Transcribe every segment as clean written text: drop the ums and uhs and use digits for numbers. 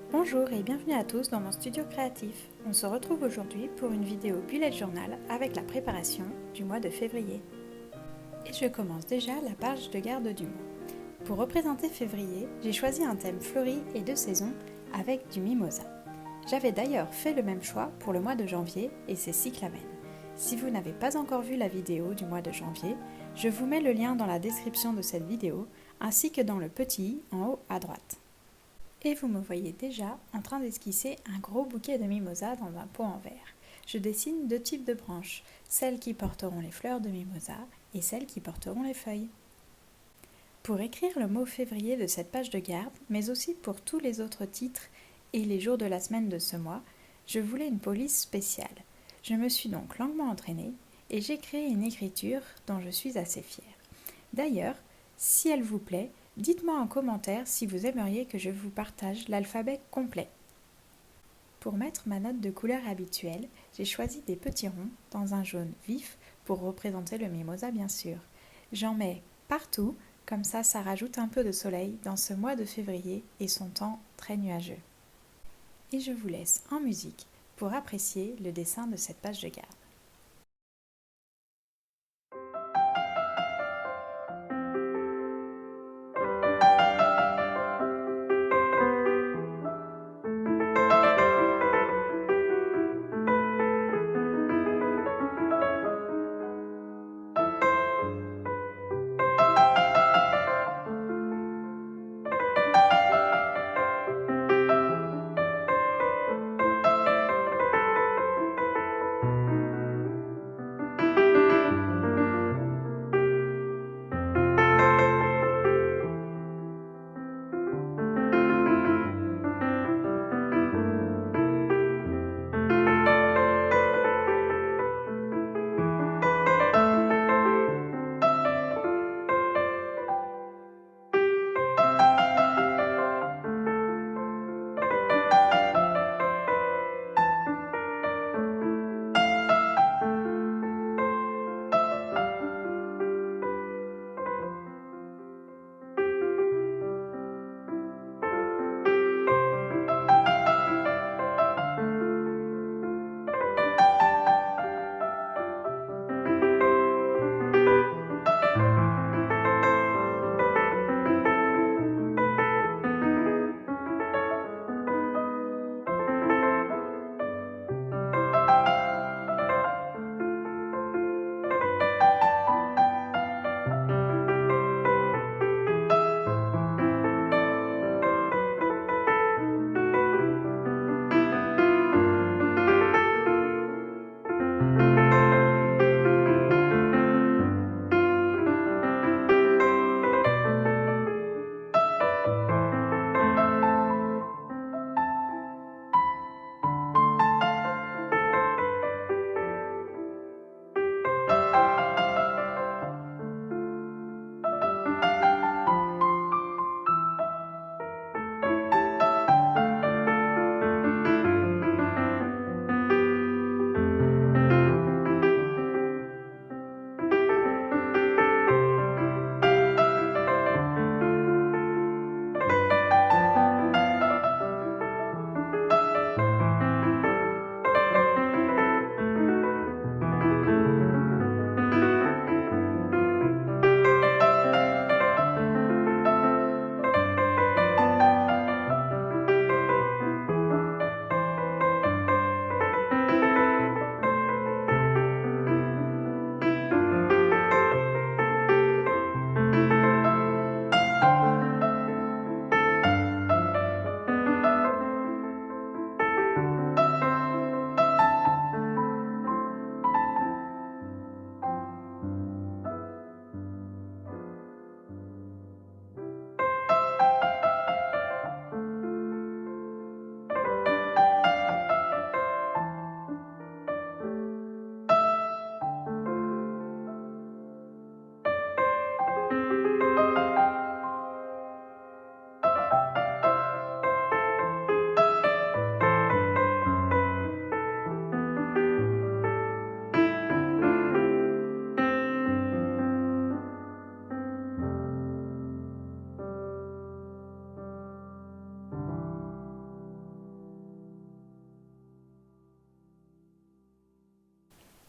Bonjour et bienvenue à tous dans mon studio créatif. On se retrouve aujourd'hui pour une vidéo bullet journal avec la préparation du mois de février. Et je commence déjà la page de garde du mois. Pour représenter février, j'ai choisi un thème fleuri et de saison avec du mimosa. J'avais d'ailleurs fait le même choix pour le mois de janvier et c'est cyclamen. Si vous n'avez pas encore vu la vidéo du mois de janvier, je vous mets le lien dans la description de cette vidéo ainsi que dans le petit i en haut à droite. Et vous me voyez déjà en train d'esquisser un gros bouquet de mimosa dans un pot en verre. Je dessine deux types de branches, celles qui porteront les fleurs de mimosa et celles qui porteront les feuilles. Pour écrire le mot février de cette page de garde, mais aussi pour tous les autres titres et les jours de la semaine de ce mois, je voulais une police spéciale. Je me suis donc longuement entraînée et j'ai créé une écriture dont je suis assez fière. D'ailleurs, si elle vous plaît, dites-moi en commentaire si vous aimeriez que je vous partage l'alphabet complet. Pour mettre ma note de couleur habituelle, j'ai choisi des petits ronds dans un jaune vif pour représenter le mimosa bien sûr. J'en mets partout, comme ça rajoute un peu de soleil dans ce mois de février et son temps très nuageux. Et je vous laisse en musique pour apprécier le dessin de cette page de garde.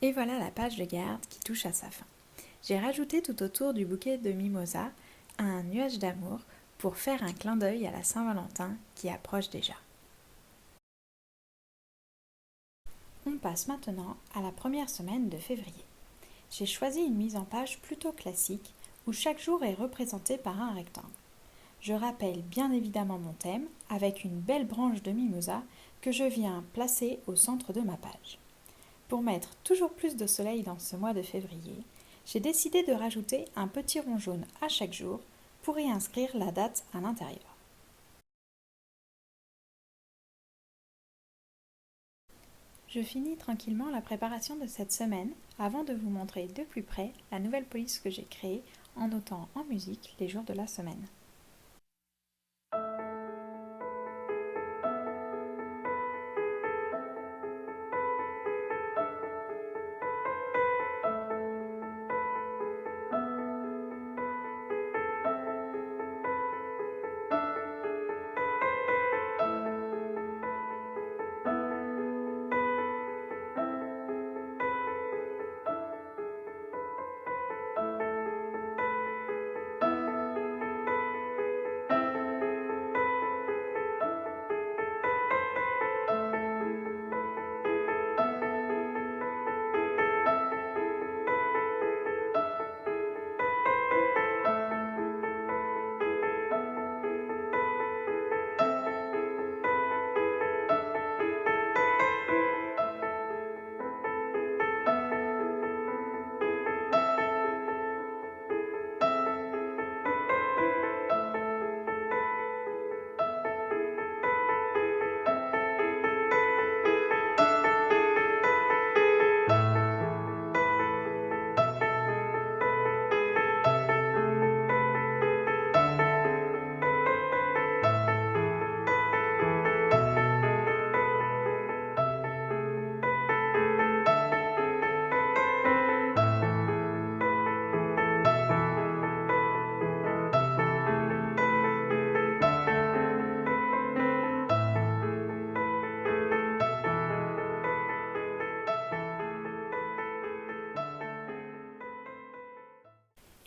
Et voilà la page de garde qui touche à sa fin. J'ai rajouté tout autour du bouquet de mimosa un nuage d'amour pour faire un clin d'œil à la Saint-Valentin qui approche déjà. On passe maintenant à la première semaine de février. J'ai choisi une mise en page plutôt classique où chaque jour est représenté par un rectangle. Je rappelle bien évidemment mon thème avec une belle branche de mimosa que je viens placer au centre de ma page. Pour mettre toujours plus de soleil dans ce mois de février, j'ai décidé de rajouter un petit rond jaune à chaque jour pour y inscrire la date à l'intérieur. Je finis tranquillement la préparation de cette semaine avant de vous montrer de plus près la nouvelle police que j'ai créée en notant en musique les jours de la semaine.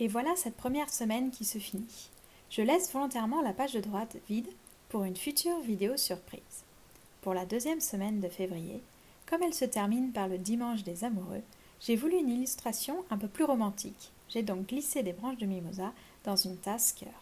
Et voilà cette première semaine qui se finit. Je laisse volontairement la page de droite vide pour une future vidéo surprise. Pour la deuxième semaine de février, comme elle se termine par le dimanche des amoureux, j'ai voulu une illustration un peu plus romantique. J'ai donc glissé des branches de mimosa dans une tasse cœur.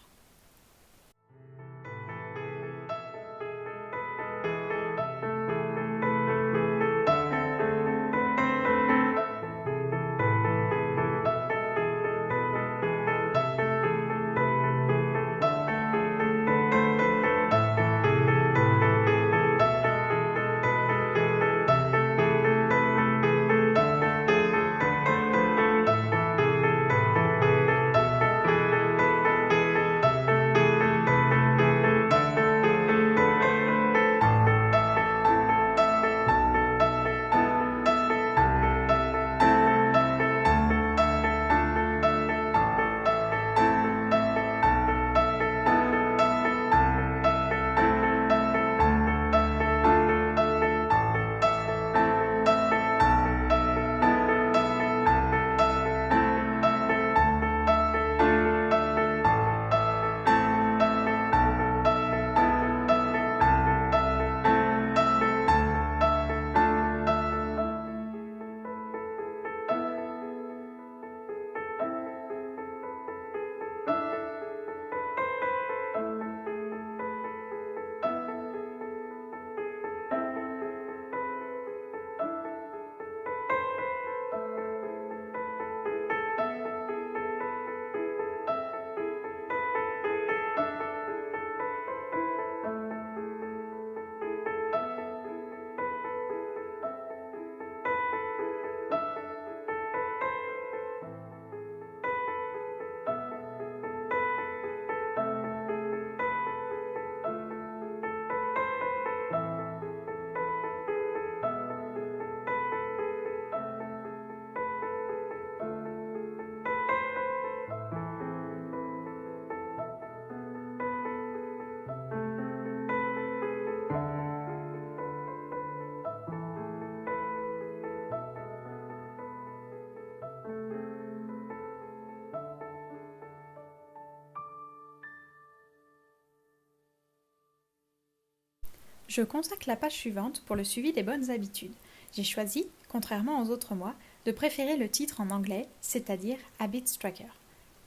Je consacre la page suivante pour le suivi des bonnes habitudes. J'ai choisi, contrairement aux autres mois, de préférer le titre en anglais, c'est-à-dire Habits Tracker.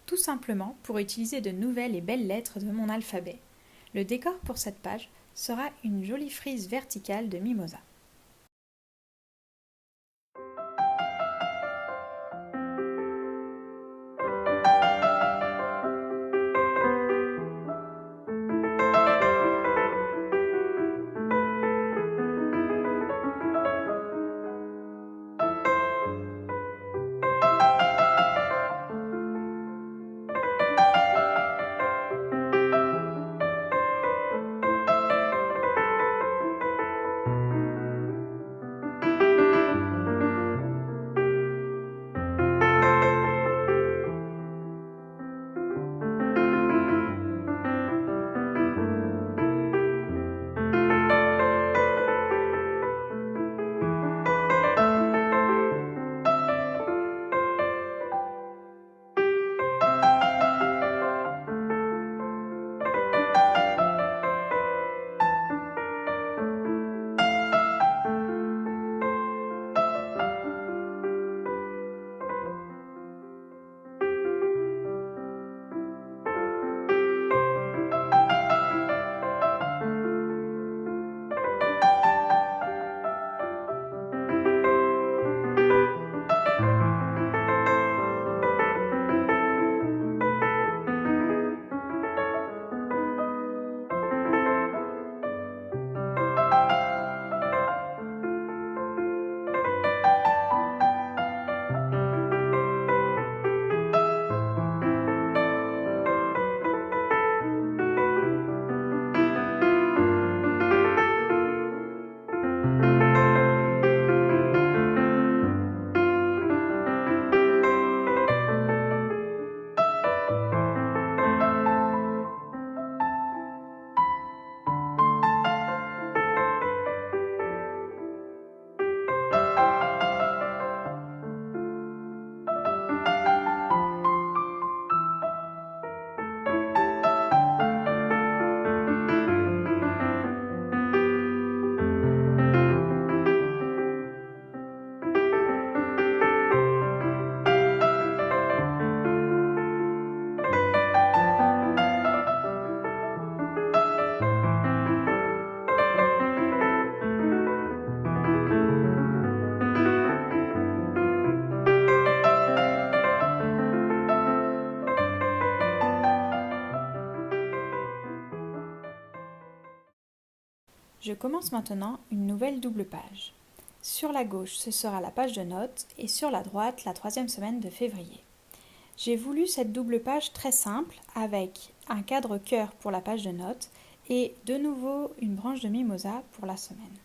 Tout simplement pour utiliser de nouvelles et belles lettres de mon alphabet. Le décor pour cette page sera une jolie frise verticale de mimosa. Je commence maintenant une nouvelle double page. Sur la gauche, ce sera la page de notes et sur la droite, la 3e semaine de février. J'ai voulu cette double page très simple avec un cadre cœur pour la page de notes et de nouveau une branche de mimosa pour la semaine.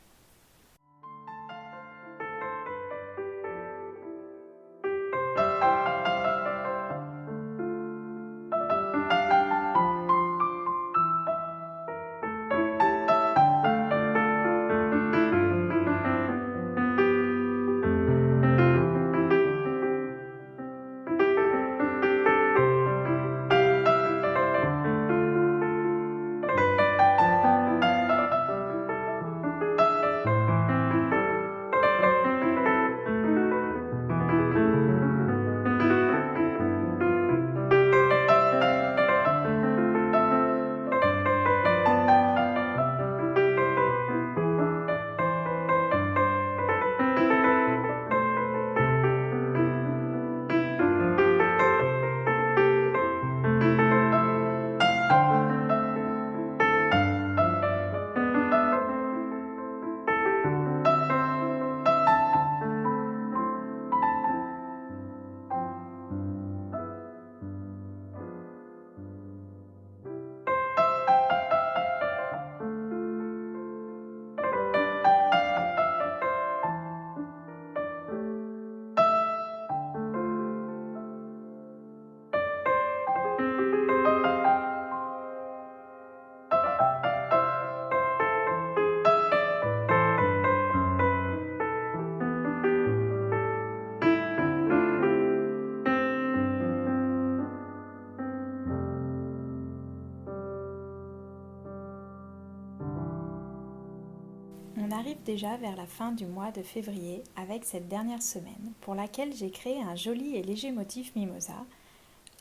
On arrive déjà vers la fin du mois de février avec cette dernière semaine pour laquelle j'ai créé un joli et léger motif mimosa.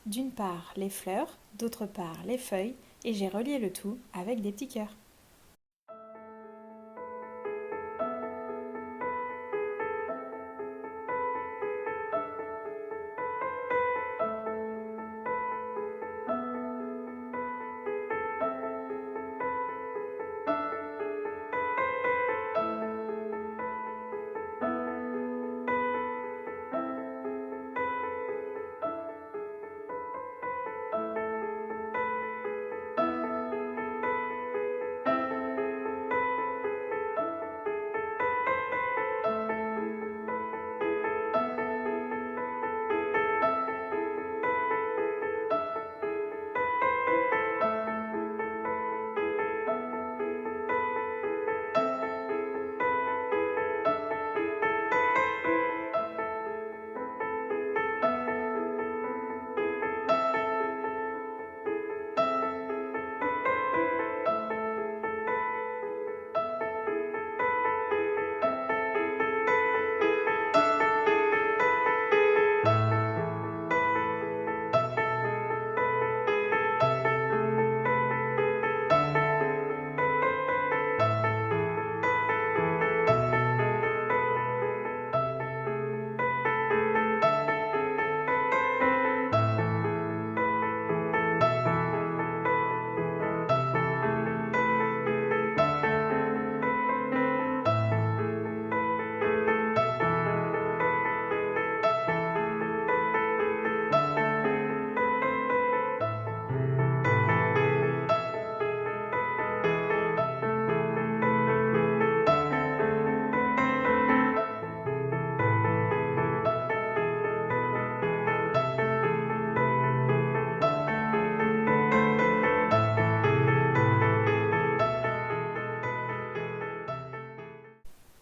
D'une part les fleurs, d'autre part les feuilles et j'ai relié le tout avec des petits cœurs.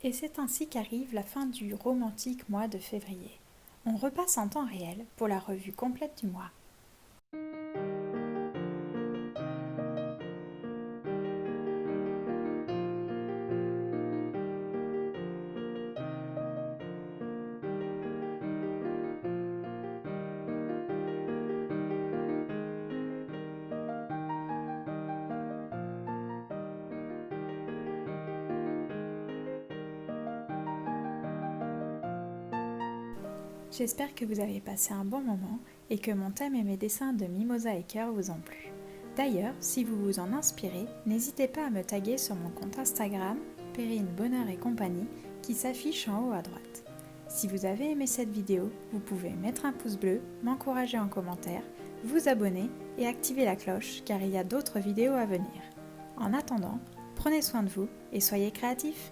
Et c'est ainsi qu'arrive la fin du romantique mois de février. On repasse en temps réel pour la revue complète du mois. J'espère que vous avez passé un bon moment et que mon thème et mes dessins de mimosa et cœur vous ont plu. D'ailleurs, si vous vous en inspirez, n'hésitez pas à me taguer sur mon compte Instagram, Perrine Bonheur et compagnie, qui s'affiche en haut à droite. Si vous avez aimé cette vidéo, vous pouvez mettre un pouce bleu, m'encourager en commentaire, vous abonner et activer la cloche car il y a d'autres vidéos à venir. En attendant, prenez soin de vous et soyez créatifs!